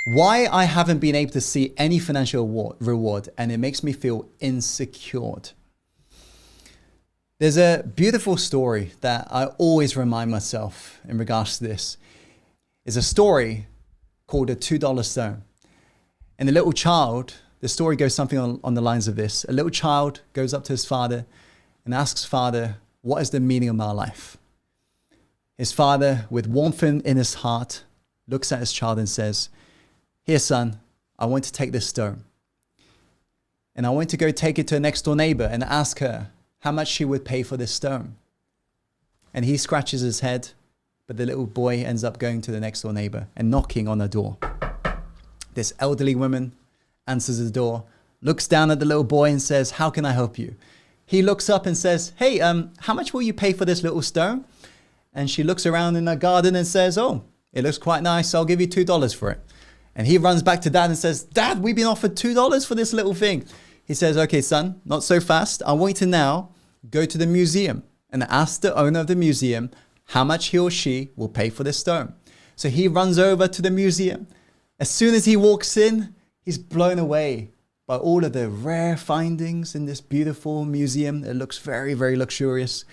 Why I haven't been able to see any financial reward, and it makes me feel insecure. There's a beautiful story that I always remind myself in regards to this. It's a story called a $2 stone. And the little child, the story goes something on the lines of this. A little child goes up to his father and asks Father, what is the meaning of my life? His father, with warmth in his heart, looks at his child and says, here, son, I want to take this stone. And I want to go take it to a next door neighbor and ask her how much she would pay for this stone. And he scratches his head, but the little boy ends up going to the next door neighbor and knocking on the door. This elderly woman answers the door, looks down at the little boy and says, how can I help you? He looks up and says, hey, how much will you pay for this little stone? And she looks around in the garden and says, oh, it looks quite nice. I'll give you $2 for it. And he runs back to dad and says, Dad, we've been offered $2 for this little thing. He says, okay, son, not so fast. I want you to now go to the museum and ask the owner of the museum how much he or she will pay for this stone. So he runs over to the museum. As soon as he walks in, he's blown away by all of the rare findings in this beautiful museum. It looks very, very luxurious.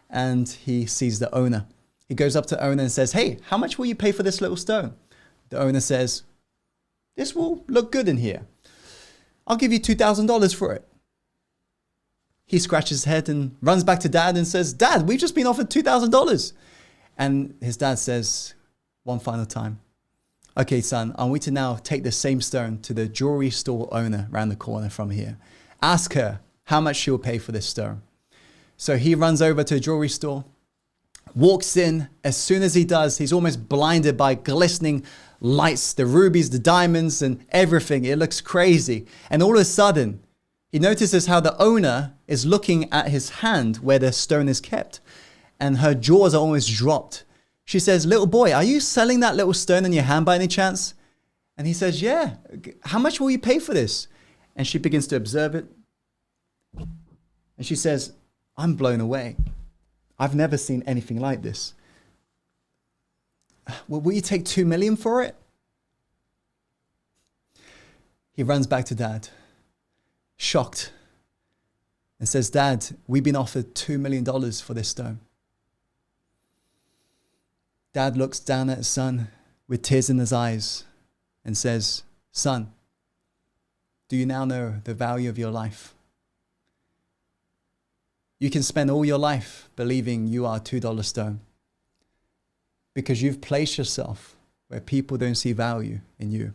And he sees the owner. He goes up to the owner and says, hey, how much will you pay for this little stone? The owner says, this will look good in here. I'll give you $2,000 for it. He scratches his head and runs back to dad and says, Dad, we've just been offered $2,000. And his dad says, one final time, okay, son, I want you to now take the same stone to the jewelry store owner around the corner from here. Ask her how much she will pay for this stone. So he runs over to a jewelry store, walks in. As soon as he does, he's almost blinded by glistening lights, the rubies, the diamonds, and everything. It looks crazy. And all of a sudden, he notices how the owner is looking at his hand where the stone is kept. And her jaws are almost dropped. She says, little boy, are you selling that little stone in your hand by any chance? And he says, yeah. How much will you pay for this? And she begins to observe it. And she says, I'm blown away. I've never seen anything like this. Well, will you take $2 million for it? He runs back to dad, shocked, and says, Dad, we've been offered $2 million for this stone. Dad looks down at his son with tears in his eyes and says, son, do you now know the value of your life? You can spend all your life believing you are a $2 stone because you've placed yourself where people don't see value in you.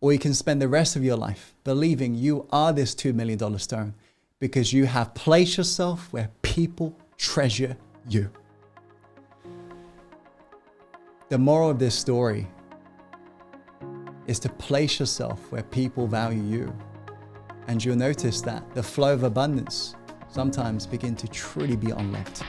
Or you can spend the rest of your life believing you are this $2 million stone because you have placed yourself where people treasure you. The moral of this story is to place yourself where people value you. And you'll notice that the flow of abundance sometimes begin to truly be unlocked.